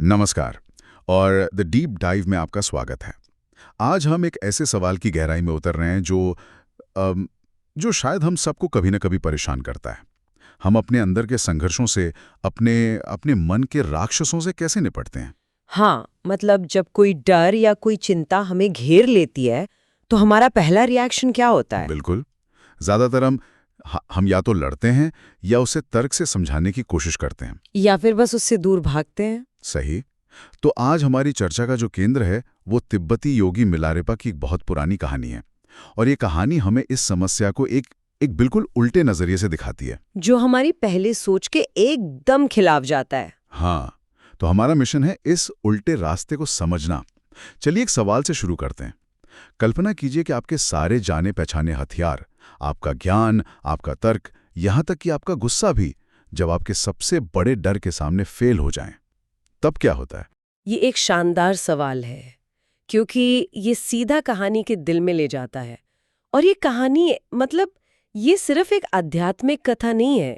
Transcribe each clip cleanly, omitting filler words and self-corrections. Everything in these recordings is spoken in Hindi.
नमस्कार और द डीप डाइव में आपका स्वागत है। आज हम एक ऐसे सवाल की गहराई में उतर रहे हैं जो शायद हम सबको कभी न कभी परेशान करता है। हम अपने अंदर के संघर्षों से, अपने अपने मन के राक्षसों से कैसे निपटते हैं? हाँ, मतलब जब कोई डर या कोई चिंता हमें घेर लेती है तो हमारा पहला रिएक्शन क्या होता है? बिल्कुल। ज़्यादातर हम या तो लड़ते हैं या उसे तर्क से समझाने की कोशिश करते हैं। या फिर बस उससे दूर भागते हैं? सही। तो आज हमारी चर्चा का जो केंद्र है वो तिब्बती योगी मिलारेपा की एक बहुत पुरानी कहानी है। और ये कहानी हमें इस समस्या को एक बिल्कुल उल्टे नजरिए से दिखाती है। जो हमारी पहले सोच के एकदम खिलाफ जाता है। हाँ, तो हमारा मिशन है इस उल्टे रास्ते को समझना। चलिए एक सवाल से शुरू करते हैं। कल्पना कीजिए कि आपके सारे जाने पहचाने हथियार, आपका ज्ञान, आपका तर्क, यहाँ तक कि आपका गुस्सा भी, जब आपके सबसे बड़े डर के सामने फेल हो जाएं, तब क्या होता है? ये एक शानदार सवाल है, क्योंकि ये सीधा कहानी के दिल में ले जाता है। और ये कहानी मतलब ये सिर्फ एक आध्यात्मिक कथा नहीं है।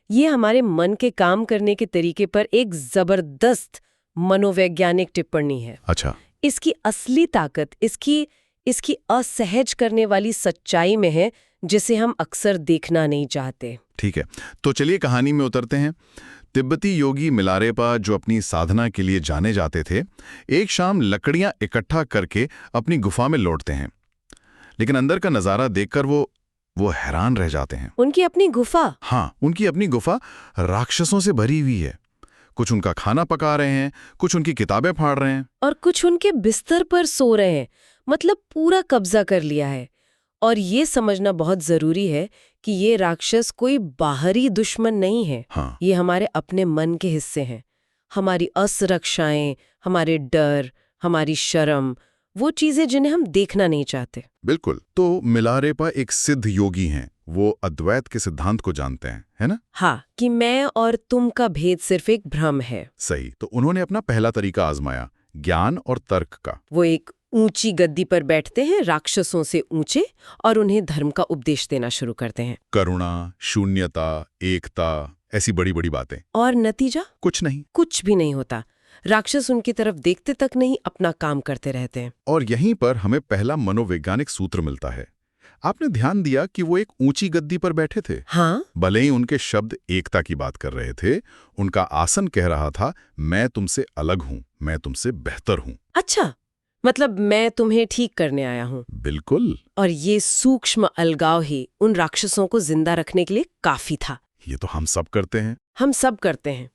ये हमारे मन के काम करने के तरीके पर एक जबरदस्त मनोवैज्ञानिक टिप्पणी है। अच्छा। इसकी असली ताकत इसकी असहज करने वाली सच्चाई में है, जिसे हम अक्सर देखना नहीं चाहते। ठीक है, तो चलिए कहानी में उतरते हैं। तिब्बती योगी मिलारेपा, जो अपनी साधना के लिए जाने जाते थे, एक शाम लकड़ियां इकट्ठा करके अपनी गुफा में लौटते हैं। लेकिन अंदर का नजारा देखकर वो हैरान रह जाते हैं। उनकी अपनी गुफा? हाँ, उनकी अपनी गुफा राक्षसों से भरी हुई है। कुछ उनका खाना पका रहे हैं, कुछ उनकी किताबें फाड़ रहे हैं, और कुछ उनके बिस्तर पर सो रहे हैं। मतलब पूरा कब्जा कर लिया है। और ये समझना बहुत जरूरी है कि ये राक्षस कोई बाहरी दुश्मन नहीं है। हाँ। ये हमारे अपने मन के हिस्से हैं। हमारी असुरक्षाएं, हमारे डर, हमारी शर्म, वो चीजें जिन्हें हम देखना नहीं चाहते। बिल्कुल। तो मिलारेपा एक सिद्ध योगी हैं। वो अद्वैत के सिद्धांत को जानते हैं, है ना? हाँ, कि मैं और तुम का भेद सिर्फ एक भ्रम है। सही। तो उन्होंने अपना पहला तरीका आजमाया, ज्ञान और तर्क का। वो एक ऊंची गद्दी पर बैठते हैं, राक्षसों से ऊंचे, और उन्हें धर्म का उपदेश देना शुरू करते हैं। करुणा, शून्यता, एकता, ऐसी बड़ी बड़ी बातें। और नतीजा? कुछ नहीं। कुछ भी नहीं होता। राक्षस उनकी तरफ देखते तक नहीं, अपना काम करते रहते हैं। और यहीं पर हमें पहला मनोवैज्ञानिक सूत्र मिलता है। आपने ध्यान दिया कि वो एक ऊंची गद्दी पर बैठे थे। हाँ। भले ही उनके शब्द एकता की बात कर रहे थे, उनका आसन कह रहा था, मैं तुमसे अलग हूं, मैं तुमसे बेहतर हूं। अच्छा, मतलब मैं तुम्हें ठीक करने आया हूँ। बिल्कुल। और ये सूक्ष्म अलगाव ही उन राक्षसों को जिंदा रखने के लिए काफी था। ये तो हम सब करते हैं। हम सब करते हैं।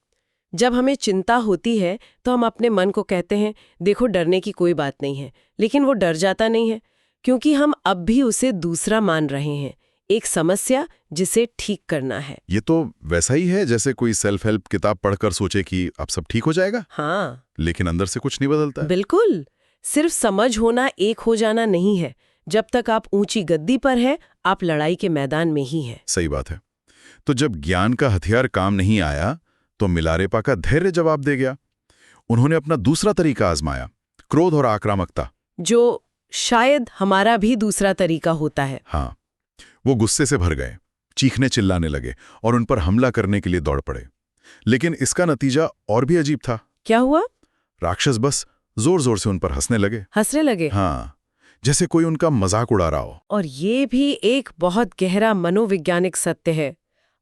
जब हमें चिंता होती है तो हम अपने मन को कहते हैं, देखो डरने की कोई बात नहीं है। लेकिन वो डर जाता नहीं है, क्योंकि हम अब भी उसे दूसरा मान रहे हैं, एक समस्या जिसे ठीक करना है। ये तो वैसा ही है जैसे कोई सेल्फ हेल्प किताब पढ़कर सोचे कि अब सब ठीक हो जाएगा। हाँ, लेकिन अंदर से कुछ नहीं बदलता है। बिल्कुल। सिर्फ समझ होना एक हो जाना नहीं है। जब तक आप ऊंची गद्दी पर हैं, आप लड़ाई के मैदान में ही हैं। सही बात है। तो जब ज्ञान का हथियार काम नहीं आया तो मिलारेपा का धैर्य जवाब दे गया। उन्होंने अपना दूसरा तरीका आजमाया, क्रोध और आक्रामकता, जो शायद हमारा भी दूसरा तरीका होता है। हाँ। वो गुस्से से भर गए, चीखने चिल्लाने लगे और उन पर हमला करने के लिए दौड़ पड़े। लेकिन इसका नतीजा और भी अजीब था। क्या हुआ? राक्षस बस जोर जोर से उन पर हंसने लगे। हंसने लगे? हाँ, जैसे कोई उनका मजाक उड़ा रहा हो। और ये भी एक बहुत गहरा मनोवैज्ञानिक सत्य है।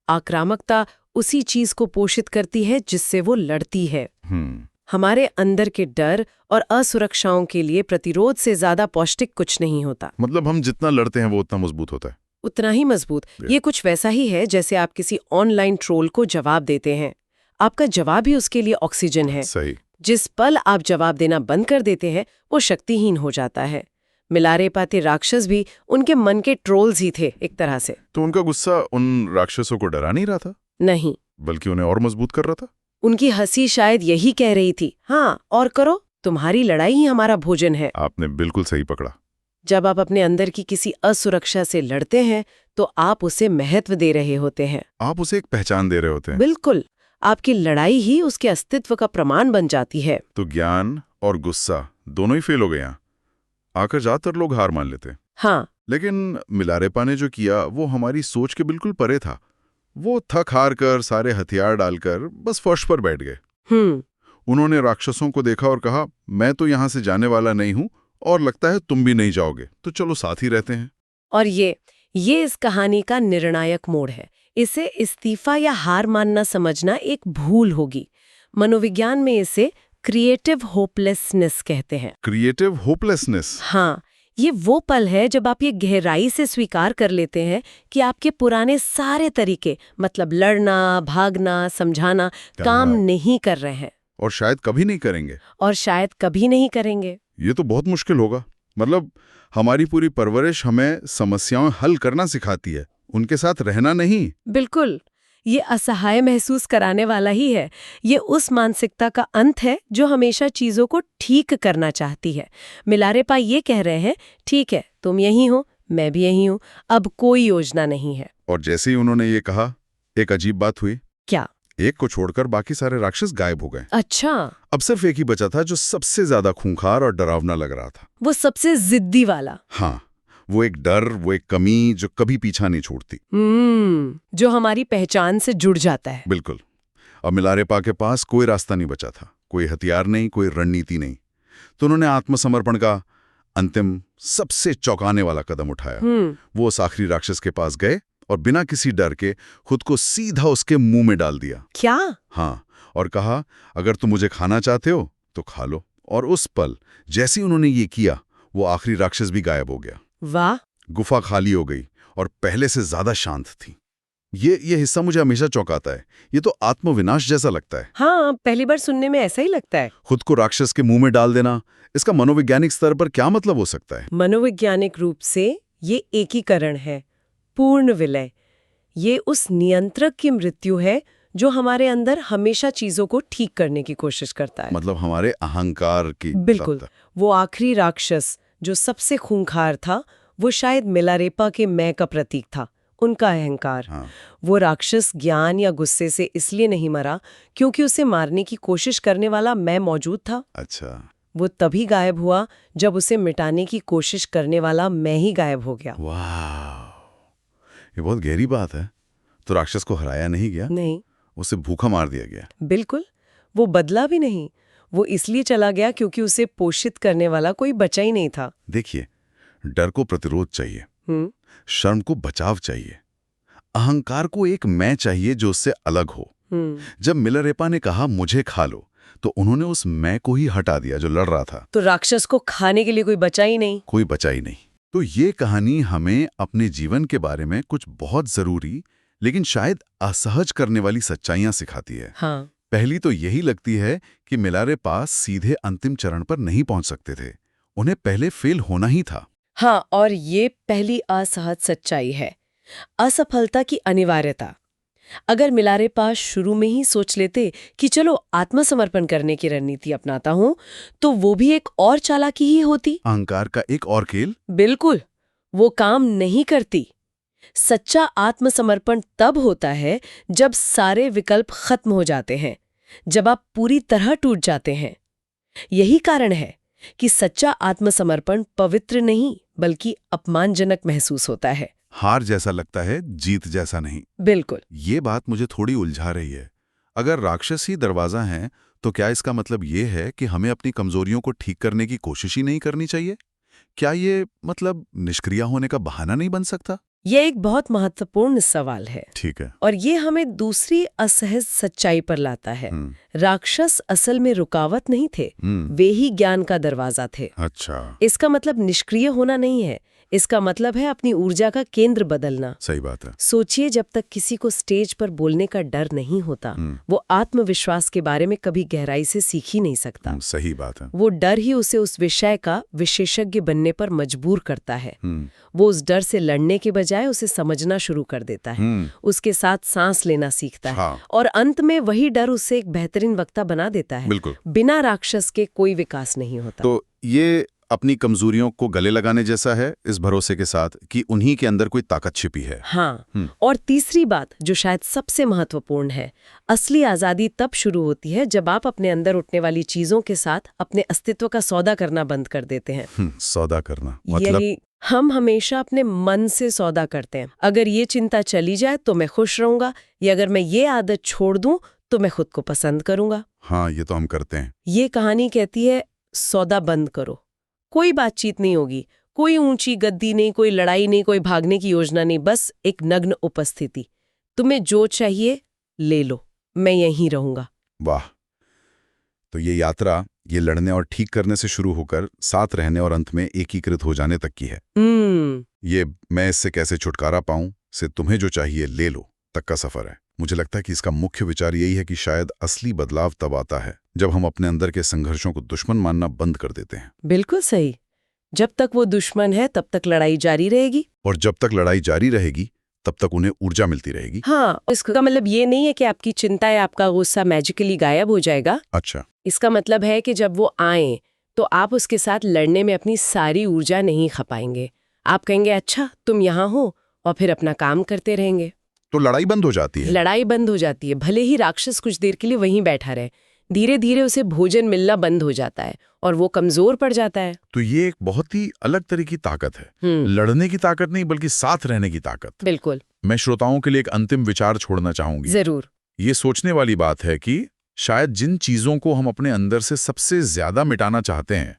आक्रामकता उसी चीज को पोषित करती है जिससे वो लड़ती है। हमारे अंदर के डर और असुरक्षाओं के लिए प्रतिरोध से ज्यादा पौष्टिक कुछ नहीं होता। मतलब हम जितना लड़ते हैं वो उतना मजबूत होता है। उतना ही मजबूत। ये कुछ वैसा ही है जैसे आप किसी ऑनलाइन ट्रोल को जवाब देते हैं। आपका जवाब ही उसके लिए ऑक्सीजन है। सही। जिस पल आप जवाब देना बंद कर देते हैं, वो शक्तिहीन हो जाता है। मिलारेपा के राक्षस भी उनके मन के ट्रोल्स ही थे एक तरह से। तो उनका गुस्सा उन राक्षसों को डरा नहीं रहा था? नहीं, बल्कि उन्हें और मजबूत कर रहा था। उनकी हंसी शायद यही कह रही थी, हाँ और करो, तुम्हारी लड़ाई ही हमारा भोजन है। आपने बिल्कुल सही पकड़ा। जब आप अपने अंदर की किसी असुरक्षा से लड़ते हैं तो आप उसे महत्व दे रहे होते हैं। आप उसे एक पहचान दे रहे होते हैं। बिल्कुल। आपकी लड़ाई ही उसके अस्तित्व का प्रमाण बन जाती है। तो ज्ञान और गुस्सा दोनों ही फेल हो गए यहाँ। आकर ज्यादातर लोग हार मान लेते। हाँ। लेकिन मिलारेपा ने जो किया वो हमारी सोच के बिल्कुल परे था। वो थक हार कर, सारे हथियार डालकर बस फर्श पर बैठ गए। उन्होंने राक्षसों को देखा और कहा, मैं तो यहाँ से जाने वाला नहीं हूँ और लगता है तुम भी नहीं जाओगे, तो चलो साथ ही रहते हैं। और ये इस कहानी का निर्णायक मोड़ है। इसे इस्तीफा या हार मानना समझना एक भूल होगी। मनोविज्ञान में इसे क्रिएटिव होपलेसनेस कहते हैं। Creative hopelessness? हाँ, ये वो पल है जब आप ये गहराई से स्वीकार कर लेते हैं कि आपके पुराने सारे तरीके, मतलब लड़ना, भागना, समझाना, काम नहीं कर रहे हैं। और शायद कभी नहीं करेंगे। और शायद कभी नहीं करेंगे। ये तो बहुत मुश्किल होगा। मतलब हमारी पूरी परवरिश हमें समस्याएं हल करना सिखाती है, उनके साथ रहना नहीं। बिल्कुल, ये असहाय महसूस कराने वाला ही है। ये उस मानसिकता का अंत है जो हमेशा चीजों को ठीक करना चाहती है। मिलारेपा ये कह रहे हैं, ठीक है, तुम यही हो, मैं भी यही हूं, अब कोई योजना नहीं है। और जैसे ही उन्होंने ये कहा, एक अजीब बात हुई। क्या? एक को छोड़कर बाकी सारे राक्षस गायब हो गए। अच्छा। अब सिर्फ एक ही बचा था जो सबसे ज्यादा खूंखार और डरावना लग रहा था। वो सबसे जिद्दी वाला। हाँ, वो एक डर, वो एक कमी जो कभी पीछा नहीं छोड़ती। जो हमारी पहचान से जुड़ जाता है। बिल्कुल। अब मिलारेपा के पास कोई रास्ता नहीं बचा था, कोई हथियार नहीं, कोई रणनीति नहीं। तो उन्होंने आत्मसमर्पण का अंतिम, सबसे चौंकाने वाला कदम उठाया। वो उस आखिरी राक्षस के पास गए और बिना किसी डर के खुद को सीधा उसके मुंह में डाल दिया। क्या? हाँ, और कहा, अगर तुम मुझे खाना चाहते हो तो खा लो। और उस पल जैसे ही उन्होंने ये किया, वो आखिरी राक्षस भी गायब हो गया। वाह! गुफा खाली हो गई और पहले से ज्यादा शांत थी। ये हिस्सा मुझे हमेशा चौंकाता है। ये तो आत्मविनाश जैसा लगता है। हाँ, पहली बार सुनने में ऐसा ही लगता है। खुद को राक्षस के मुंह में डाल देना, इसका मनोवैज्ञानिक स्तर पर क्या मतलब हो सकता है? मनोवैज्ञानिक रूप से ये एकीकरण है, पूर्ण विलय। ये उस नियंत्रक की मृत्यु है जो हमारे अंदर हमेशा चीजों को ठीक करने की कोशिश करता है। मतलब हमारे अहंकार की। बिल्कुल। वो आखिरी राक्षस जो सबसे खूंखार था, वो शायद मिलारेपा के मैं का प्रतीक था, उनका अहंकार। हाँ। वो राक्षस ज्ञान या गुस्से से इसलिए नहीं मरा क्योंकि उसे मारने की कोशिश करने वाला मैं मौजूद था। अच्छा। वो तभी गायब हुआ जब उसे मिटाने की कोशिश करने वाला मैं ही गायब हो गया। वाह, ये बहुत गहरी बात है। तो राक्षस को हराया नहीं गया? नहीं, उसे भूखा मार दिया गया। बिल्कुल। वो बदला भी नहीं, वो इसलिए चला गया क्योंकि उसे पोषित करने वाला कोई बचा ही नहीं था। देखिए, डर को प्रतिरोध चाहिए, शर्म को बचाव चाहिए, अहंकार को एक मैं चाहिए जो उससे अलग हो। जब मिलारेपा ने कहा मुझे खा लो, तो उन्होंने उस मैं को ही हटा दिया जो लड़ रहा था। तो राक्षस को खाने के लिए कोई बचा ही नहीं। कोई बचा ही नहीं। तो ये कहानी हमें अपने जीवन के बारे में कुछ बहुत जरूरी लेकिन शायद असहज करने वाली सच्चाइयां सिखाती है। हाँ। पहली तो यही लगती है कि मिलारेपा सीधे अंतिम चरण पर नहीं पहुंच सकते थे, उन्हें पहले फेल होना ही था। हाँ, और ये पहली असहज सच्चाई है, असफलता की अनिवार्यता। अगर मिलारेपा शुरू में ही सोच लेते कि चलो आत्मसमर्पण करने की रणनीति अपनाता हूं, तो वो भी एक और चालाकी ही होती। अहंकार का एक और खेल। बिल्कुल, वो काम नहीं करती। सच्चा आत्मसमर्पण तब होता है जब सारे विकल्प खत्म हो जाते हैं, जब आप पूरी तरह टूट जाते हैं। यही कारण है कि सच्चा आत्मसमर्पण पवित्र नहीं बल्कि अपमानजनक महसूस होता है। हार जैसा लगता है, जीत जैसा नहीं। बिल्कुल। ये बात मुझे थोड़ी उलझा रही है। अगर राक्षस ही दरवाजा है, तो क्या इसका मतलब ये है कि हमें अपनी कमजोरियों को ठीक करने की कोशिश ही नहीं करनी चाहिए? क्या ये मतलब निष्क्रिय होने का बहाना नहीं बन सकता? ये एक बहुत महत्वपूर्ण सवाल है। ठीक है। और ये हमें दूसरी असहज सच्चाई पर लाता है। राक्षस असल में रुकावट नहीं थे, वे ही ज्ञान का दरवाजा थे। अच्छा। इसका मतलब निष्क्रिय होना नहीं है, इसका मतलब है अपनी ऊर्जा का केंद्र बदलना। सही बात है। सोचिए, जब तक किसी को स्टेज पर बोलने का डर नहीं होता, वो आत्मविश्वास के बारे में कभी गहराई से सीख ही नहीं सकता। सही बात है। वो डर ही उसे उस विषय का विशेषज्ञ बनने पर मजबूर करता है। वो उस डर से लड़ने के बजाय उसे समझना शुरू कर देता है, उसके साथ सांस लेना सीखता है, और अंत में वही डर उसे एक बेहतरीन वक्ता बना देता है। बिल्कुल। बिना राक्षस के कोई विकास नहीं होता। तो ये अपनी कमजोरियों को गले लगाने जैसा है, इस भरोसे के साथ कि उन्हीं के अंदर कोई ताकत छिपी है। हाँ। और तीसरी बात जो शायद सबसे महत्वपूर्ण है, असली आजादी तब शुरू होती है जब आप अपने अंदर उठने वाली चीजों के साथ अपने अस्तित्व का सौदा करना बंद कर देते हैं। सौदा करना मतलब? यही, हम हमेशा अपने मन से सौदा करते हैं। अगर ये चिंता चली जाए तो मैं खुश रहूंगा, या अगर मैं ये आदत छोड़ दूं तो मैं खुद को पसंद करूंगा। हाँ, ये तो हम करते हैं। ये कहानी कहती है सौदा बंद करो, कोई बातचीत नहीं होगी, कोई ऊंची गद्दी नहीं, कोई लड़ाई नहीं, कोई भागने की योजना नहीं, बस एक नग्न उपस्थिति। तुम्हें जो चाहिए ले लो, मैं यहीं रहूंगा। वाह। तो ये यात्रा, ये लड़ने और ठीक करने से शुरू होकर साथ रहने और अंत में एकीकृत हो जाने तक की है। ये मैं इससे कैसे छुटकारा पाऊं से तुम्हें जो चाहिए ले लो तक का सफर है। मुझे लगता है कि इसका मुख्य विचार यही है कि शायद असली बदलाव तब आता है जब हम अपने अंदर के संघर्षों को दुश्मन मानना बंद कर देते हैं। बिल्कुल सही। जब तक वो दुश्मन है तब तक लड़ाई जारी रहेगी, और जब तक लड़ाई जारी रहेगी तब तक उन्हें ऊर्जा मिलती रहेगी। हाँ, इसका मतलब ये नहीं है कि आपकी चिंता या आपका गुस्सा मैजिकली गायब हो जाएगा। अच्छा। इसका मतलब है कि जब वो आए तो आप उसके साथ लड़ने में अपनी सारी ऊर्जा नहीं खपाएंगे। आप कहेंगे अच्छा तुम यहाँ हो, और फिर अपना काम करते रहेंगे। तो लड़ाई बंद हो जाती है। लड़ाई बंद हो जाती है, भले ही राक्षस कुछ देर के लिए वहीं बैठा रहे। धीरे धीरे उसे भोजन मिलना बंद हो जाता है और वो कमजोर पड़ जाता है। तो ये एक बहुत ही अलग तरह की ताकत है। लड़ने की ताकत नहीं, बल्कि साथ रहने की ताकत। बिल्कुल। मैं श्रोताओं के लिए एक अंतिम विचार छोड़ना चाहूंगी। जरूर। ये सोचने वाली बात है कि शायद जिन चीजों को हम अपने अंदर से सबसे ज्यादा मिटाना चाहते हैं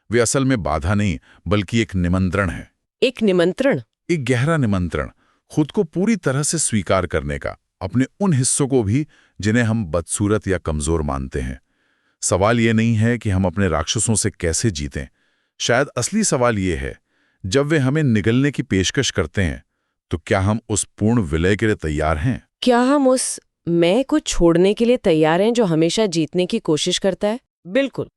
वे असल में बाधा नहीं, बल्कि एक निमंत्रण है। एक निमंत्रण? एक गहरा निमंत्रण, खुद को पूरी तरह से स्वीकार करने का, अपने उन हिस्सों को भी जिन्हें हम बदसूरत या कमजोर मानते हैं। सवाल ये नहीं है कि हम अपने राक्षसों से कैसे जीतें। शायद असली सवाल ये है, जब वे हमें निगलने की पेशकश करते हैं तो क्या हम उस पूर्ण विलय के लिए तैयार हैं? क्या हम उस मैं को छोड़ने के लिए तैयार हैं जो हमेशा जीतने की कोशिश करता है? बिल्कुल।